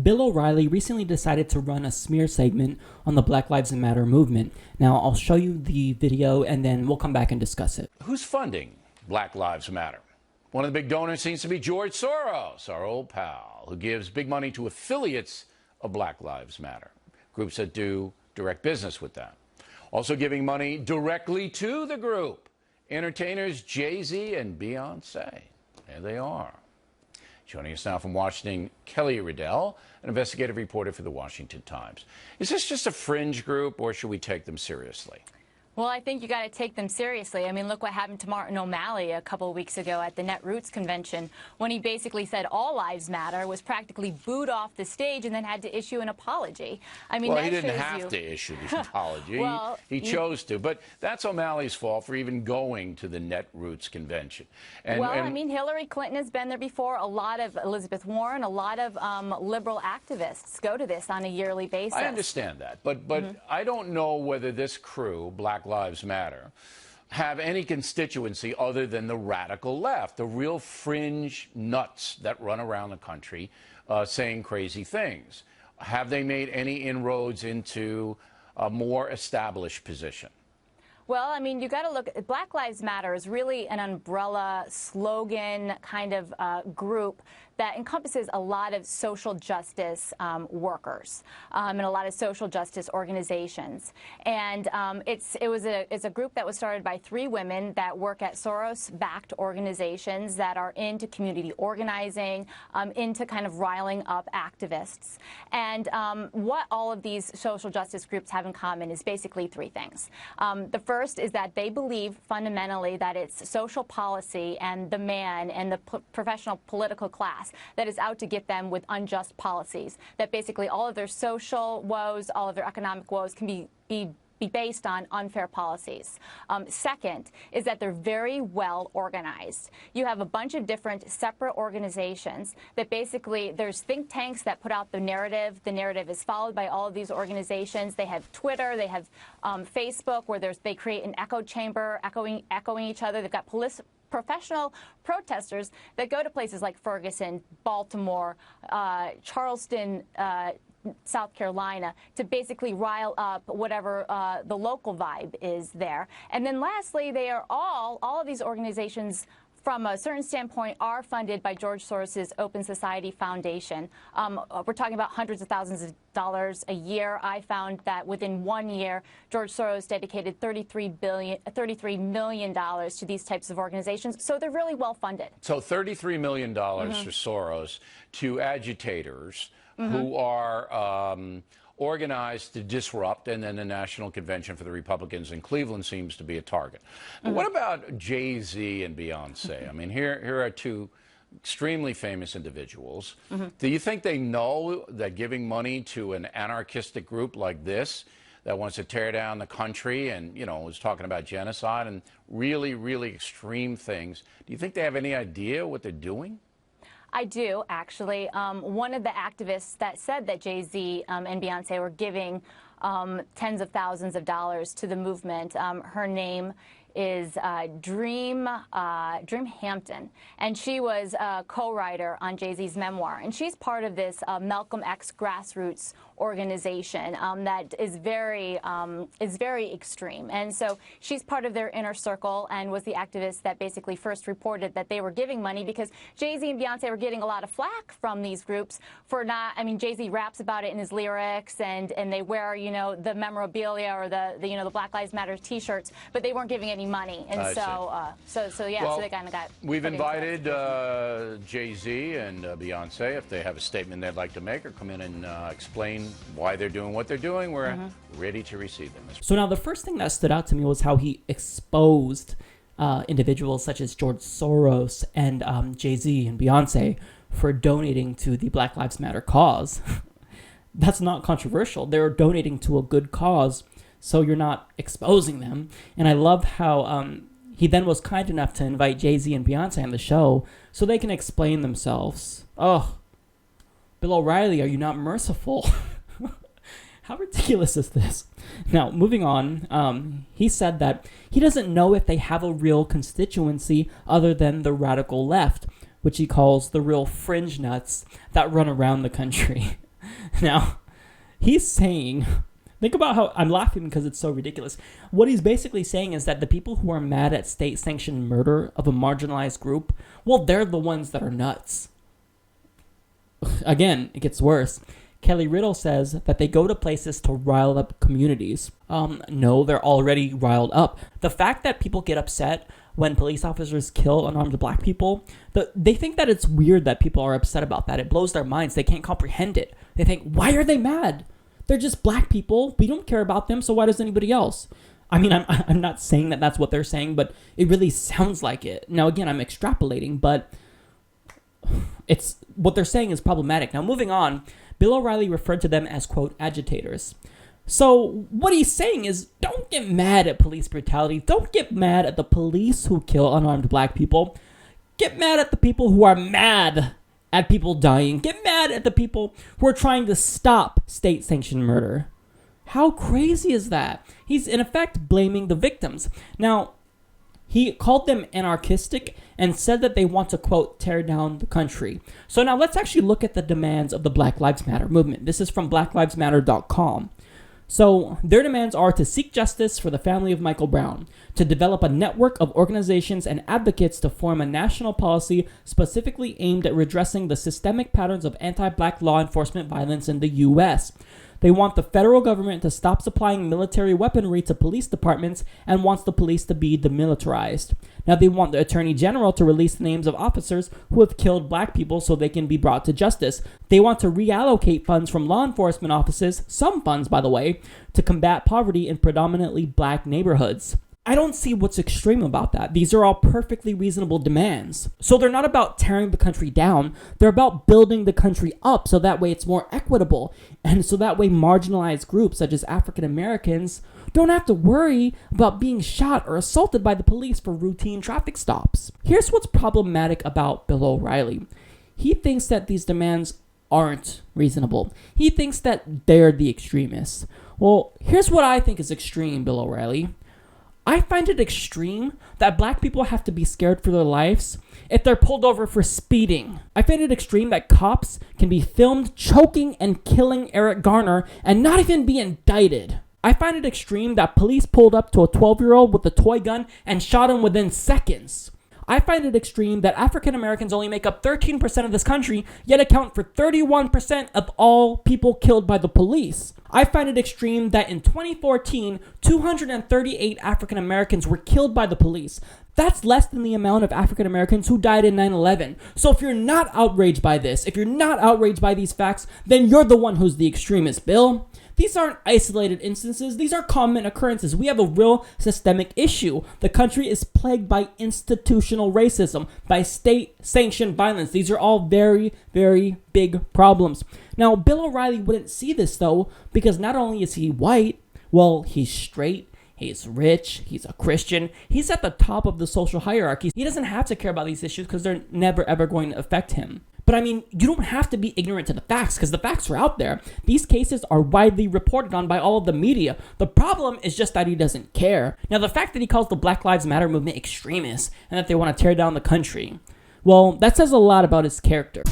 Bill O'Reilly recently decided to run a smear segment on the Black Lives Matter movement. Now, I'll show you the video and then we'll come back and discuss it. Who's funding Black Lives Matter? One of the big donors seems to be George Soros, our old pal, who gives big money to affiliates of Black Lives Matter, groups that do direct business with them. Also giving money directly to the group, entertainers Jay-Z and Beyonce. There they are. Joining us now from Washington, Kelly Riddell, an investigative reporter for the Washington Times. Is this just a fringe group, or should we take them seriously? Well, I think you got to take them seriously. I mean, look what happened to Martin O'Malley a couple of weeks ago at the Netroots convention when he basically said all lives matter, was practically booed off the stage, and then had to issue an apology. I mean, well, he didn't have to issue the apology. Well, he chose to, but that's O'Malley's fault for even going to the Netroots convention. I mean, Hillary Clinton has been there before. A lot of Elizabeth Warren, a lot of liberal activists go to this on a yearly basis. I understand that, but I don't know whether this crew, Black Lives Matter, have any constituency other than the radical left, the real fringe nuts that run around the country saying crazy things. Have they made any inroads into a more established position? Well, I mean, you got to look. Black Lives Matter is really an umbrella slogan kind of group that encompasses a lot of social justice workers and a lot of social justice organizations. And it's a group that was started by 3 women that work at Soros-backed organizations that are into community organizing, into kind of riling up activists. And what all of these social justice groups have in common is basically 3 things. The first is that they believe fundamentally that it's social policy and the man and the professional political class that is out to get them with unjust policies, that basically all of their social woes, all of their economic woes can be based on unfair policies. Second is that they're very well organized. You have a bunch of different separate organizations that basically, there's think tanks that put out the narrative. The narrative is followed by all of these organizations. They have Twitter, they have Facebook, where they create an echo chamber, echoing each other. They've got professional protesters that go to places like Ferguson, Baltimore, Charleston, South Carolina, to basically rile up whatever the local vibe is there. And then lastly, they are all of these organizations from a certain standpoint are funded by George Soros's Open Society Foundation. We're talking about hundreds of thousands of dollars a year. I found that within 1 year, George Soros dedicated $33 million to these types of organizations. So they're really well funded. So $33 million for Soros to agitators who are organized to disrupt, and then the National Convention for the Republicans in Cleveland seems to be a target. But what about Jay-Z and Beyonce? I mean, here are 2 extremely famous individuals. Do you think they know that giving money to an anarchistic group like this that wants to tear down the country and, you know, is talking about genocide and really, really extreme things, do you think they have any idea what they're doing? I do, actually. One of the activists that said that Jay-Z and Beyonce were giving tens of thousands of dollars to the movement, her name is Dream Hampton, and she was a co-writer on Jay-Z's memoir, and she's part of this Malcolm X grassroots organization that is very extreme. And so she's part of their inner circle and was the activist that basically first reported that they were giving money, because Jay-Z and Beyonce were getting a lot of flack from these groups for not, I mean, Jay-Z raps about it in his lyrics, and they wear, you know, the memorabilia or the the Black Lives Matter t-shirts, but they weren't giving any money. And well, so they kind of got. We've invited Jay-Z and Beyonce, if they have a statement they'd like to make or come in and explain why they're doing what they're doing. We're ready to receive them. So now the first thing that stood out to me was how he exposed individuals such as George Soros and Jay-Z and Beyonce for donating to the Black Lives Matter cause. That's not controversial. They're donating to a good cause, so you're not exposing them. And I love how he then was kind enough to invite Jay-Z and Beyonce on the show so they can explain themselves. Oh, Bill O'Reilly, are you not merciful? How ridiculous is this? Now, moving on, he said that he doesn't know if they have a real constituency other than the radical left, which he calls the real fringe nuts that run around the country. Now, he's saying, think about how I'm laughing because it's so ridiculous. What he's basically saying is that the people who are mad at state-sanctioned murder of a marginalized group, well, they're the ones that are nuts. Again, it gets worse. Kelly Riddle says that they go to places to rile up communities. No, they're already riled up. The fact that people get upset when police officers kill unarmed black people, they think that it's weird that people are upset about that. It blows their minds. They can't comprehend it. They think, why are they mad? They're just black people. We don't care about them, so why does anybody else? I mean, I'm not saying that that's what they're saying, but it really sounds like it. Now, again, I'm extrapolating, but it's what they're saying is problematic. Now, moving on, Bill O'Reilly referred to them as, quote, agitators. So what he's saying is, don't get mad at police brutality. Don't get mad at the police who kill unarmed black people. Get mad at the people who are mad at people dying. Get mad at the people who are trying to stop state-sanctioned murder. How crazy is that? He's, in effect, blaming the victims. Now, he called them anarchistic and said that they want to, quote, tear down the country. So now let's actually look at the demands of the Black Lives Matter movement. This is from blacklivesmatter.com. So their demands are to seek justice for the family of Michael Brown, to develop a network of organizations and advocates to form a national policy specifically aimed at redressing the systemic patterns of anti-black law enforcement violence in the U.S., They want the federal government to stop supplying military weaponry to police departments and wants the police to be demilitarized. Now they want the Attorney General to release the names of officers who have killed black people so they can be brought to justice. They want to reallocate funds from law enforcement offices, some funds by the way, to combat poverty in predominantly black neighborhoods. I don't see what's extreme about that. These are all perfectly reasonable demands. So they're not about tearing the country down. They're about building the country up so that way it's more equitable. And so that way marginalized groups such as African Americans don't have to worry about being shot or assaulted by the police for routine traffic stops. Here's what's problematic about Bill O'Reilly. He thinks that these demands aren't reasonable. He thinks that they're the extremists. Well, here's what I think is extreme, Bill O'Reilly. I find it extreme that black people have to be scared for their lives if they're pulled over for speeding. I find it extreme that cops can be filmed choking and killing Eric Garner and not even be indicted. I find it extreme that police pulled up to a 12-year-old with a toy gun and shot him within seconds. I find it extreme that African Americans only make up 13% of this country, yet account for 31% of all people killed by the police. I find it extreme that in 2014, 238 African Americans were killed by the police. That's less than the amount of African Americans who died in 9/11. So if you're not outraged by this, if you're not outraged by these facts, then you're the one who's the extremist, Bill. These aren't isolated instances. These are common occurrences. We have a real systemic issue. The country is plagued by institutional racism, by state-sanctioned violence. These are all very, very big problems. Now, Bill O'Reilly wouldn't see this, though, because not only is he white, well, he's straight, he's rich, he's a Christian, he's at the top of the social hierarchy. He doesn't have to care about these issues because they're never, ever going to affect him. But I mean, you don't have to be ignorant to the facts because the facts are out there. These cases are widely reported on by all of the media. The problem is just that he doesn't care. Now, the fact that he calls the Black Lives Matter movement extremists and that they want to tear down the country, well, that says a lot about his character.